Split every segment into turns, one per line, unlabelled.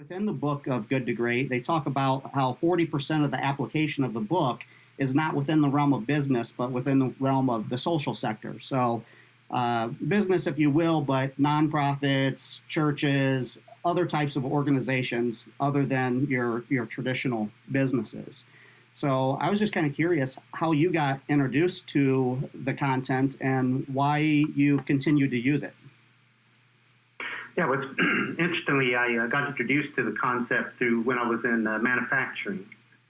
Within the book of Good to Great, they talk about how 40% of the application of the book is not within the realm of business, but within the realm of the social sector. So business, if you will, but nonprofits, churches, other types of organizations other than your traditional businesses. So I was just kind of curious how you got introduced to the content and why you continue to use it.
Yeah, what's interestingly, I got introduced to the concept through when I was in manufacturing,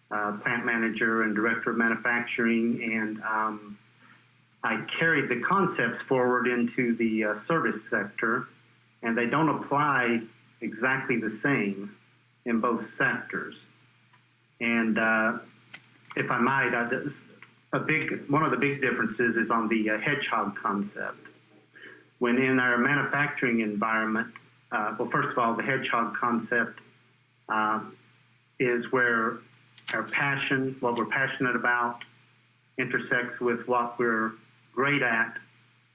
plant manager and director of manufacturing, and I carried the concepts forward into the service sector, and they don't apply exactly the same in both sectors. And if I might, one of the big differences is on the hedgehog concept. When in our manufacturing environment, well, first of all, the hedgehog concept is where our passion, what we're passionate about, intersects with what we're great at,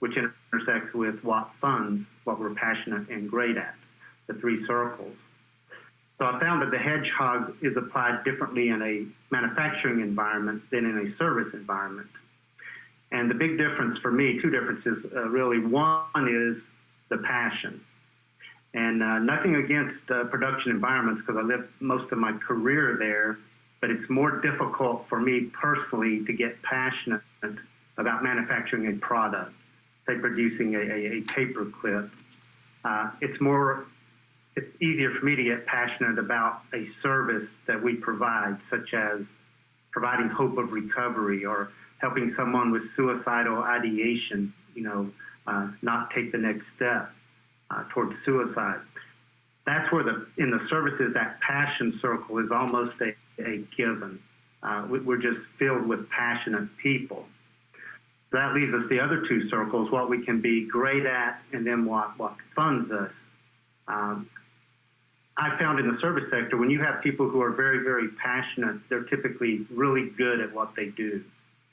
which intersects with what funds what we're passionate and great at, the three circles. So I found that the hedgehog is applied differently in a manufacturing environment than in a service environment. And the big difference for me, two differences really. One is the passion. And nothing against production environments, because I lived most of my career there, but it's more difficult for me personally to get passionate about manufacturing a product, say producing a paper clip. It's easier for me to get passionate about a service that we provide, such as providing hope of recovery or helping someone with suicidal ideation, not take the next step towards suicide. That's where in the services, that passion circle is almost a given. We're just filled with passionate people. So that leaves us the other two circles, what we can be great at and then what funds us. I found in the service sector, when you have people who are very, very passionate, they're typically really good at what they do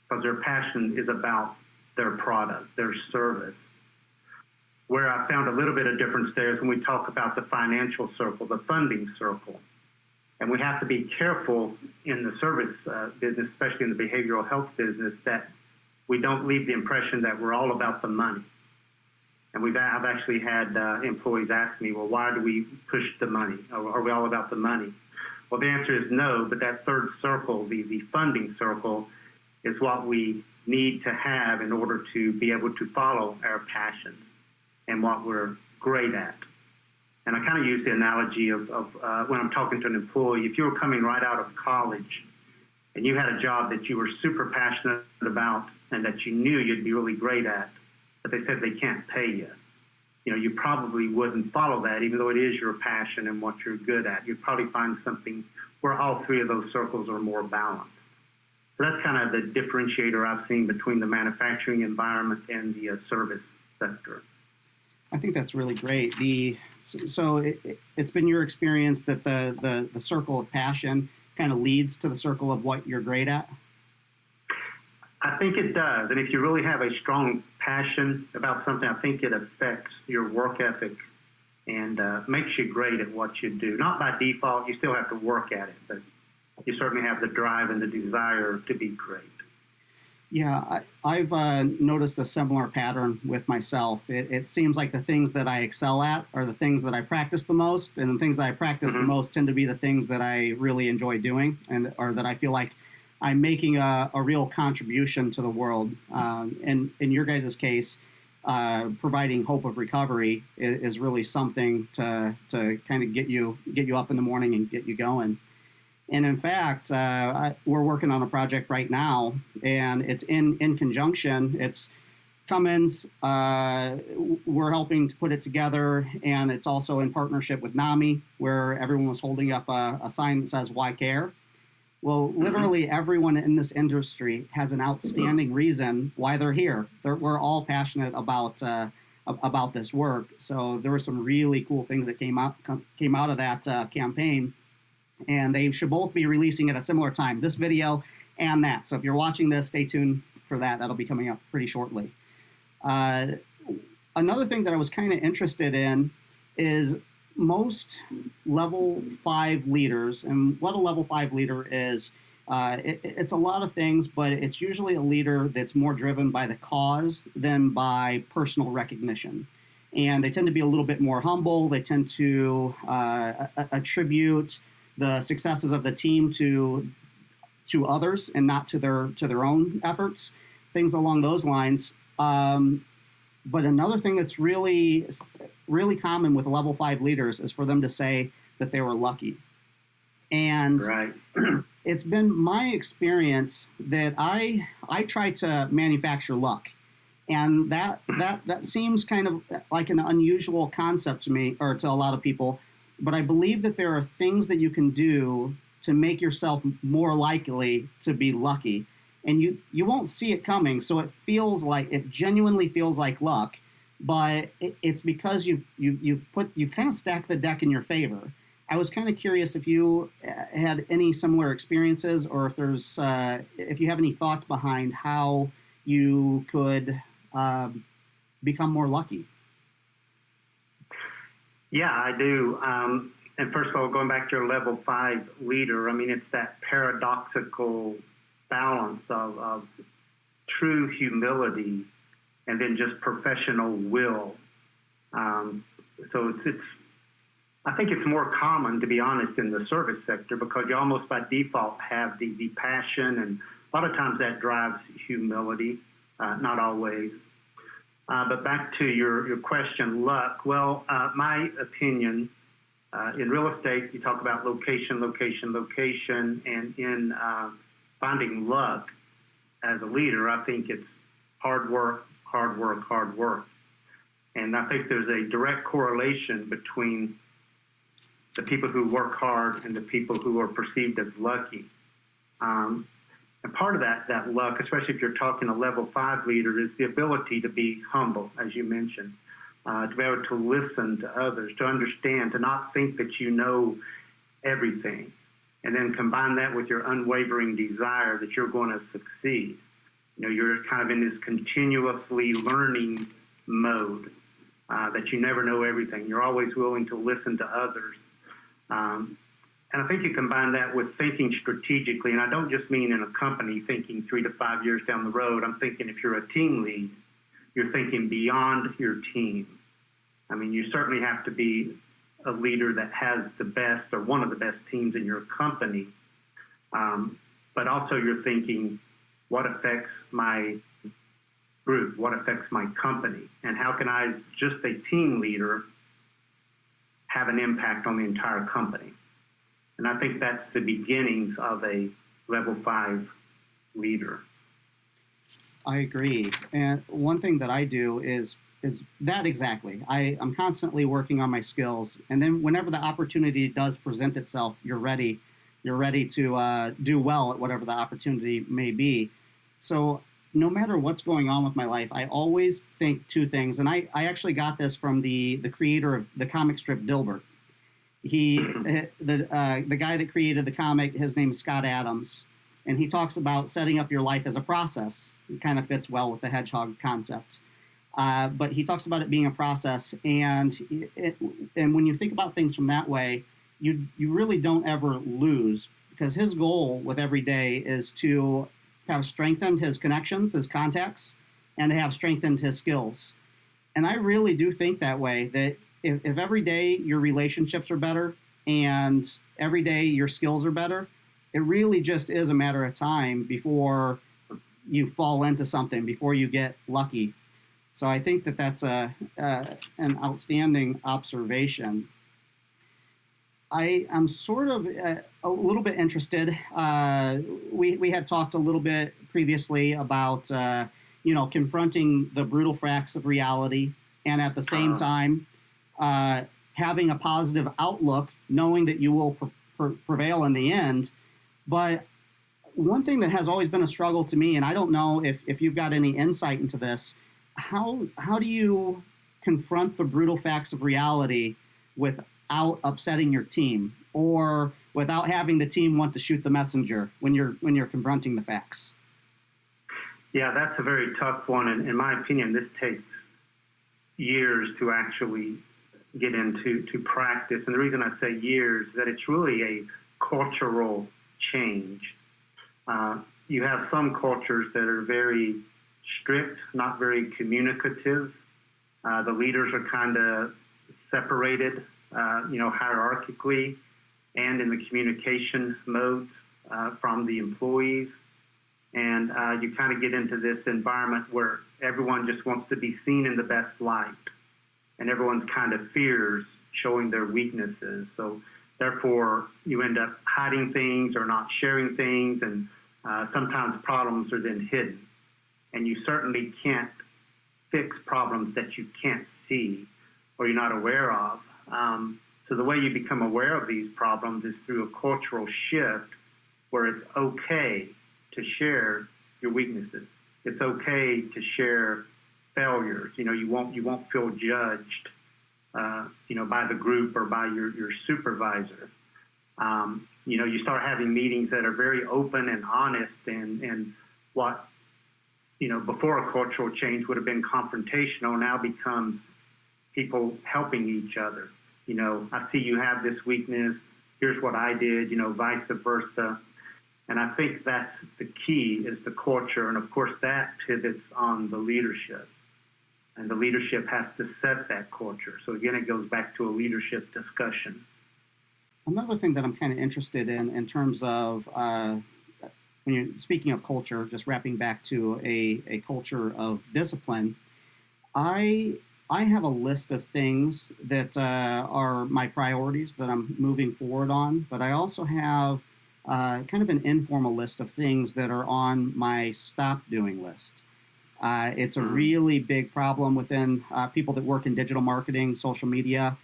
because their passion is about their product, their service. Where I found a little bit of difference there is when we talk about the financial circle, the funding circle. And we have to be careful in the service business, especially in the behavioral health business, that we don't leave the impression that we're all about the money. And I've actually had employees ask me, well, why do we push the money? Are we all about the money? Well, the answer is no, but that third circle, the funding circle, is what we need to have in order to be able to follow our passions and what we're great at. And I kind of use the analogy of when I'm talking to an employee, if you were coming right out of college and you had a job that you were super passionate about and that you knew you'd be really great at, but they said they can't pay you, you probably wouldn't follow that, even though it is your passion and what you're good at. You'd probably find something where all three of those circles are more balanced. So that's kind of the differentiator I've seen between the manufacturing environment and the service sector.
I think that's really great. So it's been your experience that the circle of passion kind of leads to the circle of what you're great at?
I think it does. And if you really have a strong passion about something, I think it affects your work ethic and makes you great at what you do. Not by default, you still have to work at it, but you certainly have the drive and the desire to be great.
Yeah, I've noticed a similar pattern with myself. It seems like the things that I excel at are the things that I practice the most, and the things that I practice the most tend to be the things that I really enjoy doing, or that I feel like I'm making a real contribution to the world. And in your guys' case, providing hope of recovery is really something to kind of get you up in the morning and get you going. And in fact, we're working on a project right now, and it's in conjunction. It's Cummins. We're helping to put it together, and it's also in partnership with NAMI, where everyone was holding up a sign that says, "Why care?" Well, literally everyone in this industry has an outstanding reason why they're here. We're all passionate about this work. So there were some really cool things that came out of that campaign. And they should both be releasing at a similar time, this video and that. So if you're watching this, stay tuned for that. That'll be coming up pretty shortly. Another thing that I was kind of interested in is most level 5 leaders, and what a level 5 leader is, it's a lot of things, but it's usually a leader that's more driven by the cause than by personal recognition. And they tend to be a little bit more humble. They tend to attribute the successes of the team to others and not to their own efforts, things along those lines. But another thing that's really common with level 5 leaders is for them to say that they were lucky. And
right.
It's been my experience that I try to manufacture luck. And that seems kind of like an unusual concept to me, or to a lot of people. But I believe that there are things that you can do to make yourself more likely to be lucky. And you won't see it coming, so it genuinely feels like luck, but it's because you've kind of stacked the deck in your favor. I was kind of curious if you had any similar experiences, or if you have any thoughts behind how you could become more lucky.
Yeah, I do. And first of all, going back to your level 5 leader, I mean, it's that paradoxical balance of true humility and then just professional will. So it's I think it's more common, to be honest, in the service sector, because you almost by default have the passion, and a lot of times that drives humility, not always. But back to your question, luck. Well, my opinion, in real estate, you talk about location, and in finding luck as a leader, I think it's hard work. And I think there's a direct correlation between the people who work hard and the people who are perceived as lucky. And part of that luck, especially if you're talking a level 5 leader, is the ability to be humble, as you mentioned, to be able to listen to others, to understand, to not think that you know everything, and then combine that with your unwavering desire that you're going to succeed. You know, you're kind of in this continuously learning mode, that you never know everything. You're always willing to listen to others. And I think you combine that with thinking strategically, and I don't just mean in a company thinking 3 to 5 years down the road. I'm thinking if you're a team lead, you're thinking beyond your team. I mean, you certainly have to be a leader that has the best or one of the best teams in your company, but also you're thinking, what affects my group, what affects my company, and how can I, just a team leader, have an impact on the entire company? And I think that's the beginnings of a level 5 leader.
I agree. And one thing that I do is that exactly. I'm constantly working on my skills. And then whenever the opportunity does present itself, you're ready to do well at whatever the opportunity may be. So no matter what's going on with my life, I always think 2 things. And I actually got this from the creator of the comic strip Dilbert. The guy that created the comic, his name is Scott Adams, and he talks about setting up your life as a process. It kind of fits well with the hedgehog concept. But he talks about it being a process, and when you think about things from that way, you really don't ever lose, because his goal with every day is to have strengthened his connections, his contacts, and to have strengthened his skills. And I really do think that way, that if every day your relationships are better and every day your skills are better, it really just is a matter of time before you fall into something, before you get lucky. So I think that that's an outstanding observation. I am sort of a little bit interested. We had talked a little bit previously about confronting the brutal facts of reality, and at the same time having a positive outlook, knowing that you will prevail in the end. But one thing that has always been a struggle to me, and I don't know if you've got any insight into this, how do you confront the brutal facts of reality without upsetting your team, or without having the team want to shoot the messenger when you're confronting the facts?
Yeah, that's a very tough one, and in my opinion, this takes years to actually get into practice. And the reason I say years is that it's really a cultural change. You have some cultures that are very strict, not very communicative. The leaders are kind of separated, hierarchically and in the communication modes from the employees. And you kind of get into this environment where everyone just wants to be seen in the best light, and everyone's kind of fears showing their weaknesses. So therefore, you end up hiding things or not sharing things, and sometimes problems are then hidden. And you certainly can't fix problems that you can't see or you're not aware of. So the way you become aware of these problems is through a cultural shift where it's okay to share your weaknesses. It's okay to share failures. You won't feel judged, by the group or by your supervisor. You start having meetings that are very open and honest, and what before a cultural change would have been confrontational now becomes people helping each other. I see you have this weakness. Here's what I did. Vice versa. And I think that's the key, is the culture. And of course, that pivots on the leadership. And the leadership has to set that culture. So again, it goes back to a leadership discussion.
Another thing that I'm kind of interested in terms of when you're speaking of culture, just wrapping back to a culture of discipline, I have a list of things that are my priorities that I'm moving forward on, but I also have kind of an informal list of things that are on my stop doing list. It's a really big problem within people that work in digital marketing, social media,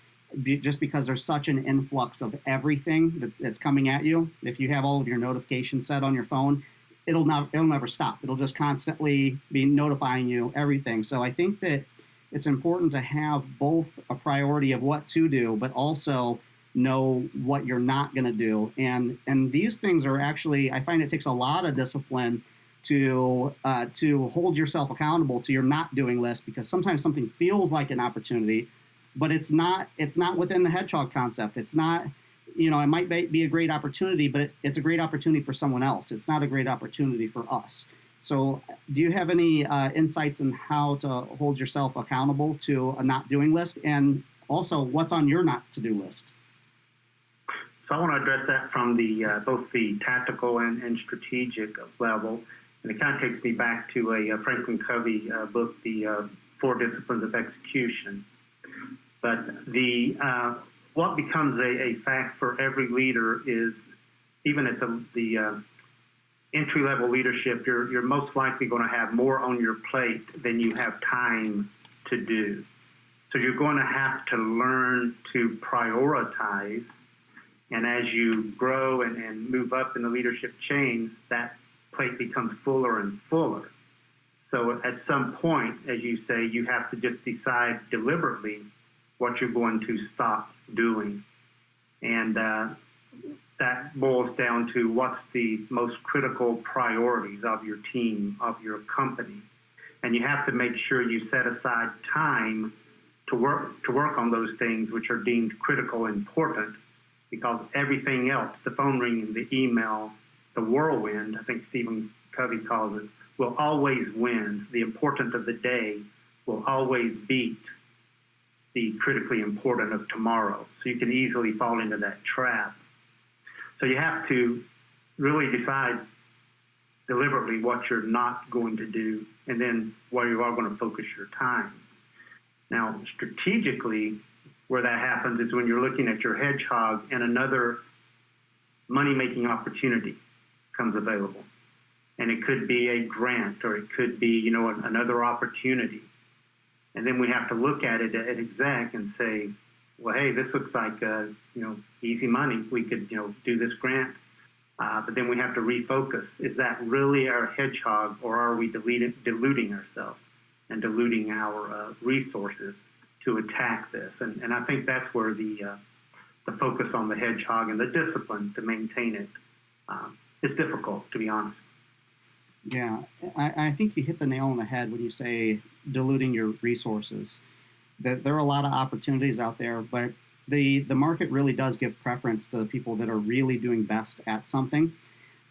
just because there's such an influx of everything that's coming at you. If you have all of your notifications set on your phone, it'll never stop. It'll just constantly be notifying you everything. So I think that it's important to have both a priority of what to do, but also know what you're not going to do. And these things are actually, I find it takes a lot of discipline to hold yourself accountable to your not doing list, because sometimes something feels like an opportunity, but it's not within the hedgehog concept. It's not, it might be a great opportunity, but it's a great opportunity for someone else. It's not a great opportunity for us. So do you have any insights on how to hold yourself accountable to a not doing list, and also what's on your not to do list?
So I want to address that from the both the tactical and strategic level, and it kind of takes me back to a Franklin Covey book, the 4 Disciplines of Execution. But the what becomes a fact for every leader is, even at the entry-level leadership, you're most likely going to have more on your plate than you have time to do. So you're going to have to learn to prioritize. And as you grow and move up in the leadership chain, that plate becomes fuller and fuller. So at some point, as you say, you have to just decide deliberately what you're going to stop doing. And that boils down to what's the most critical priorities of your team, of your company. And you have to make sure you set aside time to work on those things which are deemed critical and important, because everything else, the phone ringing, the email, the whirlwind, I think Stephen Covey calls it, will always win. The important of the day will always beat the critically important of tomorrow. So you can easily fall into that trap. So you have to really decide deliberately what you're not going to do, and then where you are going to focus your time. Now, strategically, where that happens is when you're looking at your hedgehog and another money-making opportunity comes available. And it could be a grant, or it could be, another opportunity. And then we have to look at it at exec and say, well, hey, this looks like, easy money. We could, do this grant. But then we have to refocus. Is that really our hedgehog, or are we diluting ourselves and diluting our resources to attack this? And I think that's where the focus on the hedgehog and the discipline to maintain it is difficult, to be honest.
Yeah, I think you hit the nail on the head when you say diluting your resources, that there are a lot of opportunities out there, but the market really does give preference to the people that are really doing best at something.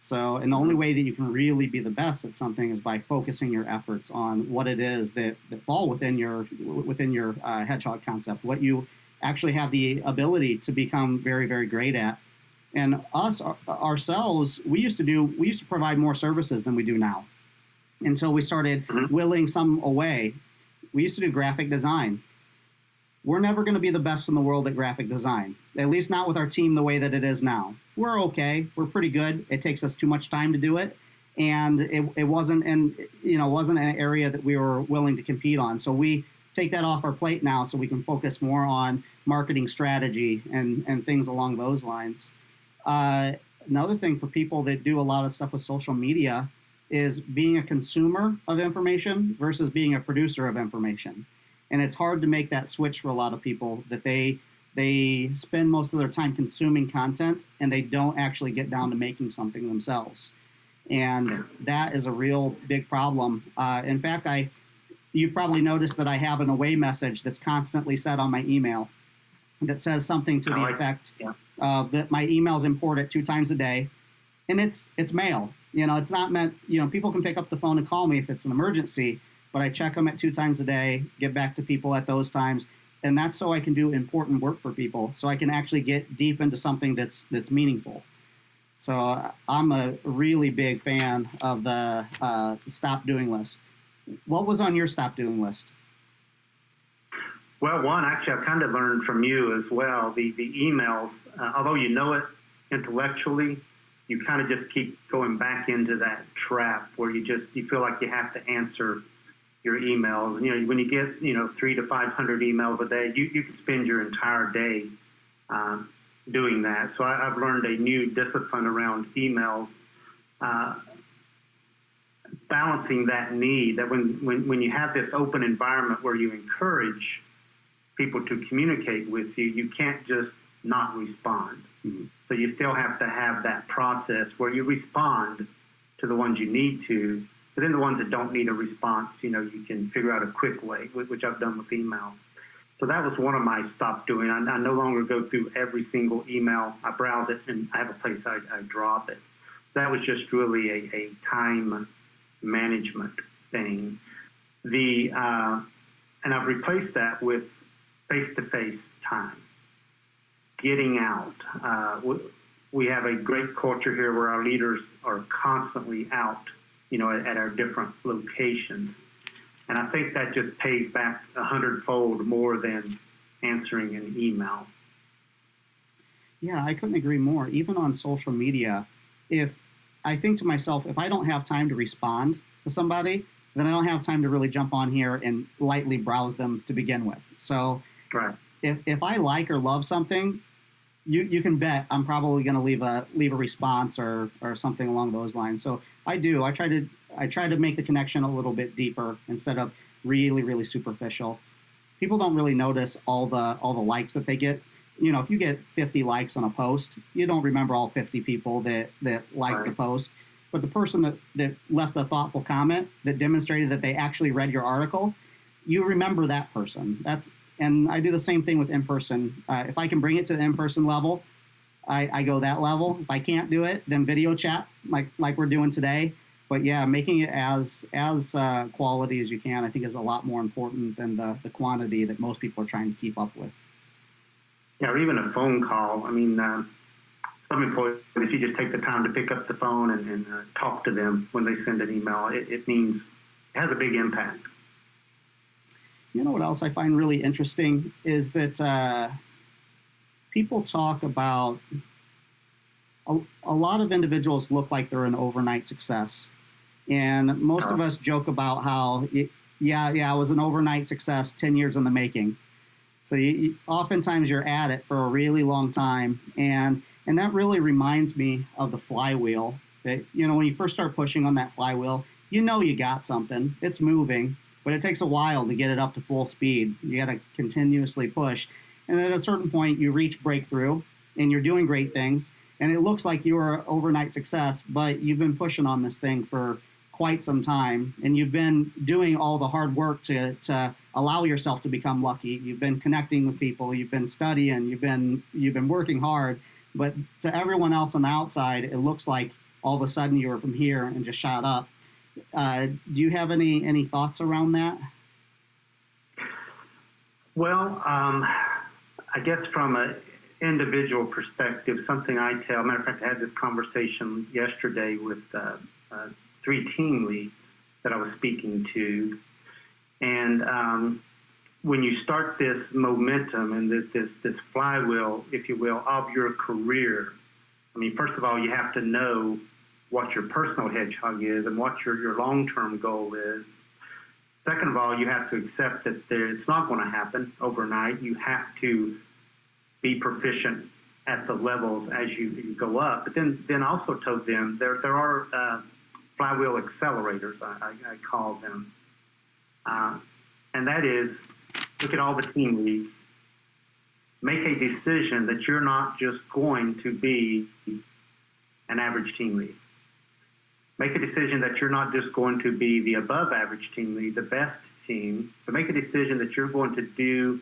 So, and the only way that you can really be the best at something is by focusing your efforts on what it is that fall within your hedgehog concept, what you actually have the ability to become very, very great at. And ourselves, we used to provide more services than we do now, until we started willing some away. We used to do graphic design. We're never going to be the best in the world at graphic design, at least not with our team the way that it is now. We're okay. We're pretty good. It takes us too much time to do it, and it wasn't an area that we were willing to compete on. So we take that off our plate now, so we can focus more on marketing strategy and things along those lines. Another thing for people that do a lot of stuff with social media is being a consumer of information versus being a producer of information. And it's hard to make that switch for a lot of people, that they spend most of their time consuming content and they don't actually get down to making something themselves. And that is a real big problem. In fact, you probably noticed that I have an away message that's constantly set on my email that says something to the effect that my emails import it 2 times a day. And it's mail. It's not meant, people can pick up the phone and call me if it's an emergency, but I check them at 2 times a day, get back to people at those times. And that's so I can do important work for people, so I can actually get deep into something that's meaningful. So I'm a really big fan of the stop doing list. What was on your stop doing list?
Well, one, actually, I've kind of learned from you as well. The emails, although you know it intellectually, you kind of just keep going back into that trap where you feel like you have to answer your emails. When you get 300 to 500 emails a day, you can spend your entire day doing that. So I've learned a new discipline around emails, balancing that need, that when you have this open environment where you encourage people to communicate with you, you can't just not respond. Mm-hmm. So you still have to have that process where you respond to the ones you need to, but then the ones that don't need a response, you can figure out a quick way, which I've done with email. So that was one of my stop doing. I no longer go through every single email. I browse it, and I have a place I drop it. That was just really a time management thing. And I've replaced that with face-to-face time, getting out. We have a great culture here where our leaders are constantly out, at our different locations. And I think that just pays back 100-fold more than answering an email.
Yeah, I couldn't agree more. Even on social media, if I think to myself, if I don't have time to respond to somebody, then I don't have time to really jump on here and lightly browse them to begin with. So
right.
If I like or love something, you can bet I'm probably going to leave a response or something along those lines. So I do. I try to make the connection a little bit deeper instead of really, really superficial. People don't really notice all the likes that they get. If you get 50 likes on a post, you don't remember all 50 people that liked
right.
the post. But the person that left a thoughtful comment that demonstrated that they actually read your article, you remember that person. And I do the same thing with in-person. If I can bring it to the in-person level, I go that level. If I can't do it, then video chat like we're doing today. But yeah, making it as quality as you can, I think, is a lot more important than the quantity that most people are trying to keep up with.
Yeah, or even a phone call. I mean, some employees, if you just take the time to pick up the phone and talk to them when they send an email, it has a big impact.
You know what else I find really interesting is that people talk about a lot of individuals look like they're an overnight success. And most of us joke about how, it was an overnight success, 10 years in the making. So oftentimes you're at it for a really long time. And that really reminds me of the flywheel. That, when you first start pushing on that flywheel, you got something. It's moving. But it takes a while to get it up to full speed. You got to continuously push. And at a certain point, you reach breakthrough, and you're doing great things. And it looks like you're an overnight success, but you've been pushing on this thing for quite some time. And you've been doing all the hard work to allow yourself to become lucky. You've been connecting with people, you've been studying, you've been working hard, but to everyone else on the outside, it looks like all of a sudden you were from here and just shot up. Do you have any thoughts around that?
Well, I guess from an individual perspective, something I tell, matter of fact, I had this conversation yesterday with 3 team leads that I was speaking to. And when you start this momentum and this flywheel, if you will, of your career, I mean, first of all, you have to know what your personal hedgehog is and what your long-term goal is. Second of all, you have to accept that it's not going to happen overnight. You have to be proficient at the levels as you go up. But then also told them there are flywheel accelerators, I call them. And that is, look at all the team leads. Make a decision that you're not just going to be an average team lead. Make a decision that you're not just going to be the above average team lead, the best team, but make a decision that you're going to do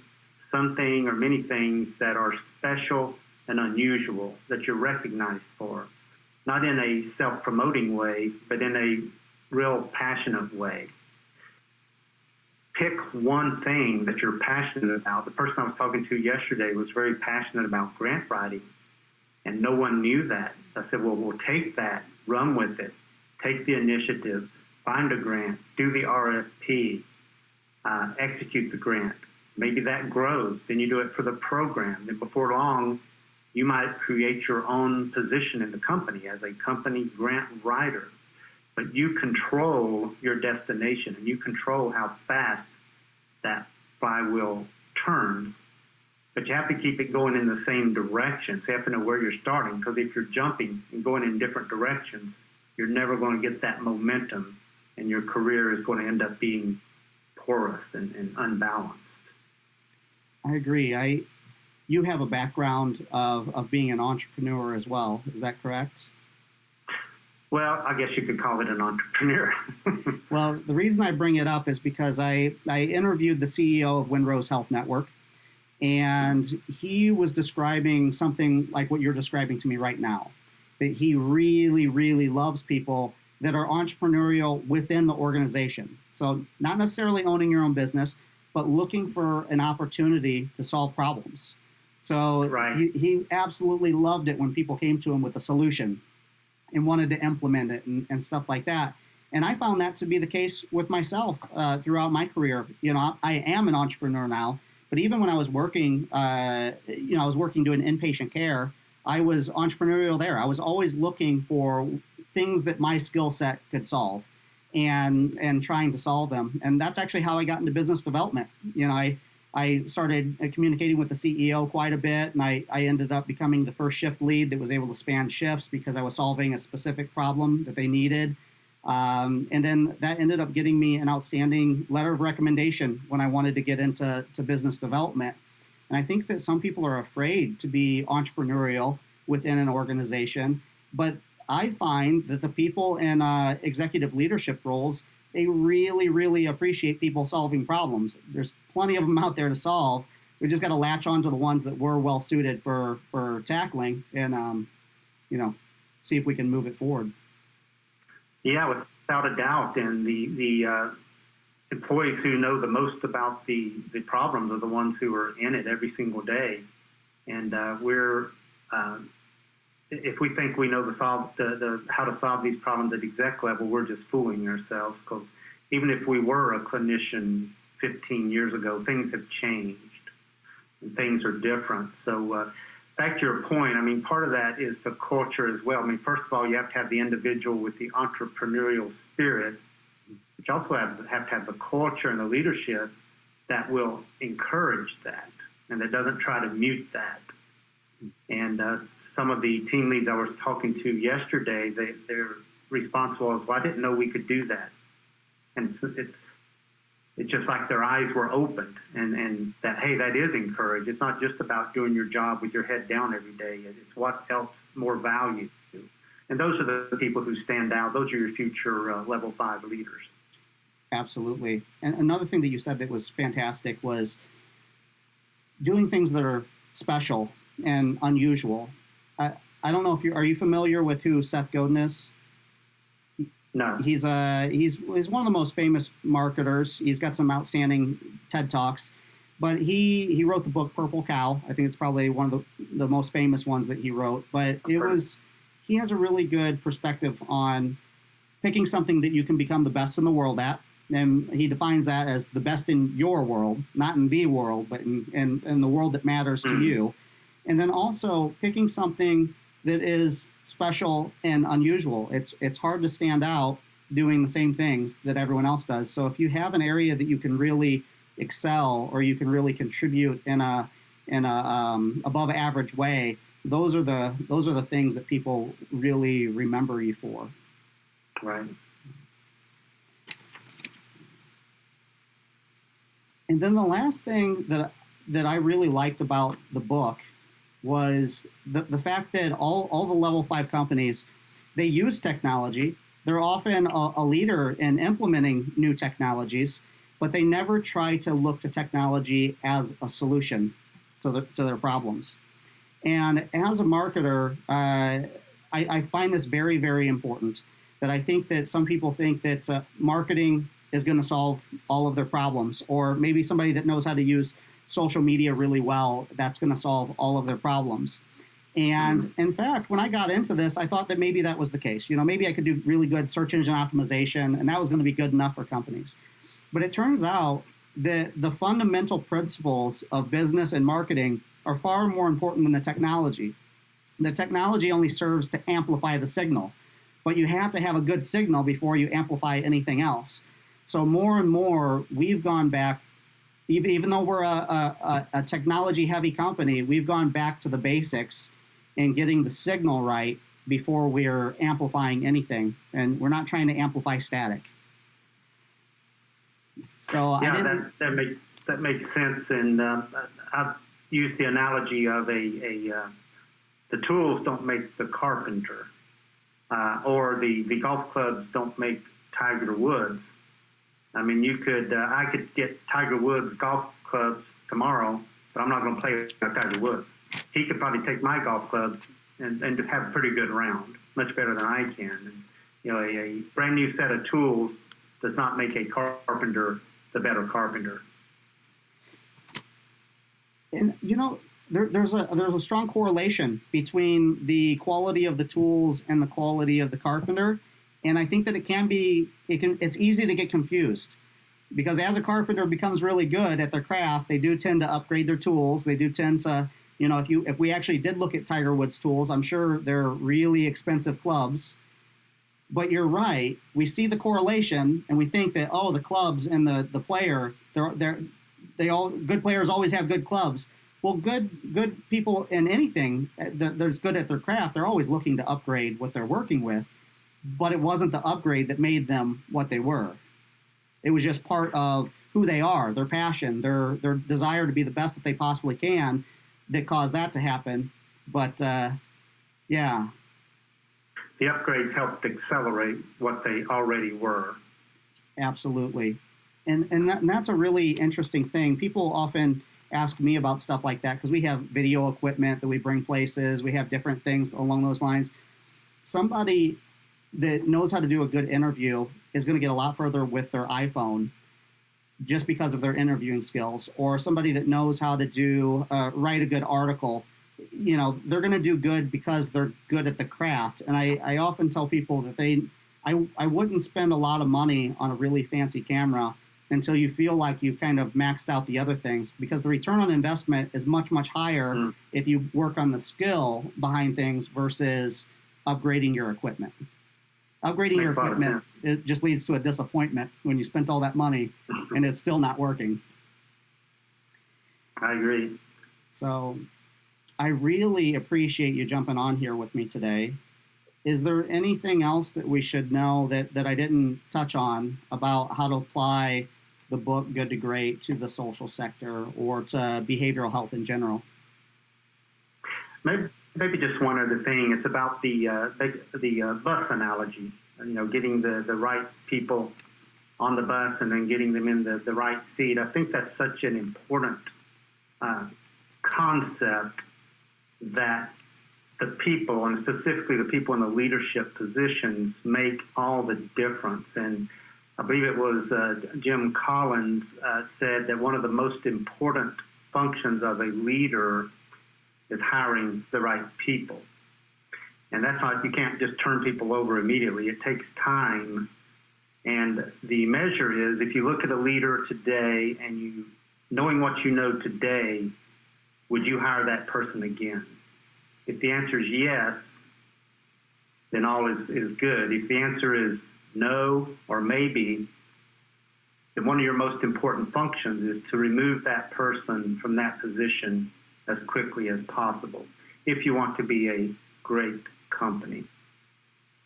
something or many things that are special and unusual, that you're recognized for. Not in a self-promoting way, but in a real passionate way. Pick one thing that you're passionate about. The person I was talking to yesterday was very passionate about grant writing, and no one knew that. I said, well, we'll take that, run with it, take the initiative, find a grant, do the RFP, execute the grant. Maybe that grows. Then you do it for the program. And before long, you might create your own position in the company as a company grant writer. But you control your destination, and you control how fast that flywheel turns. But you have to keep it going in the same direction. So you have to know where you're starting, because if you're jumping and going in different directions, you're never going to get that momentum, and your career is going to end up being porous and unbalanced.
I agree. You have a background of being an entrepreneur as well. Is that correct?
Well, I guess you could call it an entrepreneur.
Well, the reason I bring it up is because I interviewed the CEO of Windrose Health Network, and he was describing something like what you're describing to me right now, that he really, really loves people that are entrepreneurial within the organization. So not necessarily owning your own business, but looking for an opportunity to solve problems. So
right.
he absolutely loved it when people came to him with a solution and wanted to implement it and stuff like that. And I found that to be the case with myself throughout my career. You know, I am an entrepreneur now, but even when I was working, I was working doing inpatient care, I was entrepreneurial there. I was always looking for things that my skill set could solve and trying to solve them. And that's actually how I got into business development. You know, I started communicating with the CEO quite a bit, and I ended up becoming the first shift lead that was able to span shifts because I was solving a specific problem that they needed. And then that ended up getting me an outstanding letter of recommendation when I wanted to get into business development. And I think that some people are afraid to be entrepreneurial within an organization, but I find that the people in executive leadership roles, they really, really appreciate people solving problems. There's plenty of them out there to solve. We just got to latch on to the ones that we're well suited for tackling and, see if we can move it forward.
Yeah, without a doubt. And the employees who know the most about the problems are the ones who are in it every single day. And if we think we know how to solve these problems at exec level, we're just fooling ourselves, because even if we were a clinician 15 years ago, things have changed and things are different. So back to your point, I mean, part of that is the culture as well. I mean, first of all, you have to have the individual with the entrepreneurial spirit, but you also have to have the culture and the leadership that will encourage that and that doesn't try to mute that. And some of the team leads I was talking to yesterday, their response was, well, I didn't know we could do that. And it's just like their eyes were opened and that, hey, that is encouraged. It's not just about doing your job with your head down every day. It's what else more value to. And those are the people who stand out. Those are your future level 5 leaders.
Absolutely. And another thing that you said that was fantastic was doing things that are special and unusual. I don't know if are you familiar with who Seth Godin is?
No.
He's one of the most famous marketers. He's got some outstanding TED Talks, but he wrote the book Purple Cow. I think it's probably one of the most famous ones that he wrote. But he has a really good perspective on picking something that you can become the best in the world at. And he defines that as the best in your world, not in the world, but in the world that matters to you. And then also picking something that is special and unusual. It's hard to stand out doing the same things that everyone else does. So if you have an area that you can really excel or you can really contribute in a above average way, those are the things that people really remember you for.
Right.
And then the last thing that I really liked about the book was the fact that all the level 5 companies, they use technology. They're often a leader in implementing new technologies, but they never try to look to technology as a solution to their problems. And as a marketer, I find this very, very important, that I think that some people think that marketing is going to solve all of their problems, or maybe somebody that knows how to use social media really well, that's going to solve all of their problems. And in fact, when I got into this, I thought that maybe that was the case. Maybe I could do really good search engine optimization, and that was going to be good enough for companies. But it turns out that the fundamental principles of business and marketing are far more important than the technology. The technology only serves to amplify the signal, but you have to have a good signal before you amplify anything else. So more and more, we've gone back, even though we're a technology-heavy company, we've gone back to the basics and getting the signal right before we're amplifying anything. And we're not trying to amplify static. So
yeah, that makes sense. And I've used the analogy of the tools don't make the carpenter, or the golf clubs don't make Tiger Woods. I mean, I could get Tiger Woods golf clubs tomorrow, but I'm not going to play with Tiger Woods. He could probably take my golf clubs and have a pretty good round, much better than I can. And, a brand new set of tools does not make a carpenter the better carpenter.
And there's a strong correlation between the quality of the tools and the quality of the carpenter. And I think that it's easy to get confused, because as a carpenter becomes really good at their craft, they do tend to upgrade their tools. They do tend to, if we actually did look at Tiger Woods tools, I'm sure they're really expensive clubs. But you're right. We see the correlation and we think that, the clubs and the player, good players always have good clubs. Well, good people in anything that's good at their craft, they're always looking to upgrade what they're working with. But it wasn't the upgrade that made them what they were. It was just part of who they are, their passion, their desire to be the best that they possibly can that caused that to happen. But, yeah.
The upgrades helped accelerate what they already were.
Absolutely. And that's a really interesting thing. People often ask me about stuff like that because we have video equipment that we bring places. We have different things along those lines. Somebody that knows how to do a good interview is going to get a lot further with their iPhone just because of their interviewing skills. Or somebody that knows how to write a good article, they're going to do good because they're good at the craft. And I often tell people that I wouldn't spend a lot of money on a really fancy camera until you feel like you've kind of maxed out the other things, because the return on investment is much, much higher if you work on the skill behind things versus upgrading your equipment. Upgrading your equipment, it just leads to a disappointment when you spent all that money and it's still not working.
I agree.
So I really appreciate you jumping on here with me today. Is there anything else that we should know that I didn't touch on about how to apply the book Good to Great to the social sector or to behavioral health in general?
Maybe just one other thing. It's about the bus analogy. Getting the right people on the bus and then getting them in the right seat. I think that's such an important concept that the people, and specifically the people in the leadership positions, make all the difference. And I believe it was Jim Collins said that one of the most important functions of a leader is hiring the right people. And that's not, you can't just turn people over immediately. It takes time. And the measure is, if you look at a leader today and you, knowing what you know today, would you hire that person again? If the answer is yes, then all is good. If the answer is no or maybe, then one of your most important functions is to remove that person from that position as quickly as possible if you want to be a great company.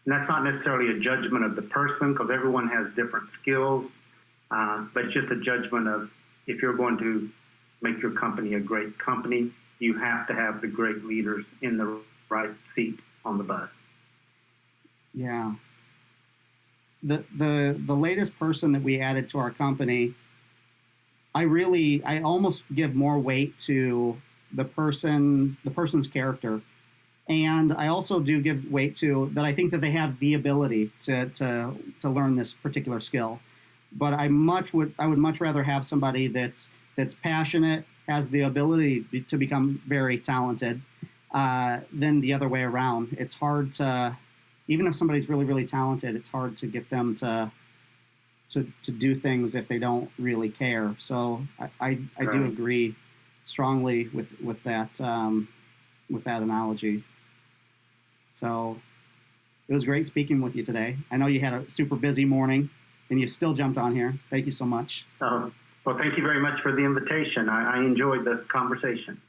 And that's not necessarily a judgment of the person, because everyone has different skills, but it's just a judgment of, if you're going to make your company a great company, you have to have the great leaders in the right seat on the bus.
Yeah. The latest person that we added to our company, I almost give more weight to the person's character. And I also do give weight to that. I think that they have the ability to learn this particular skill, but I would much rather have somebody that's passionate, has the ability to become very talented, than the other way around. It's hard to, even if somebody's really, really talented, it's hard to get them to do things if they don't really care. So I do agree strongly with that analogy. So it was great speaking with you today. I know you had a super busy morning and you still jumped on here. Thank you so much.
Well, thank you very much for the invitation. I enjoyed the conversation.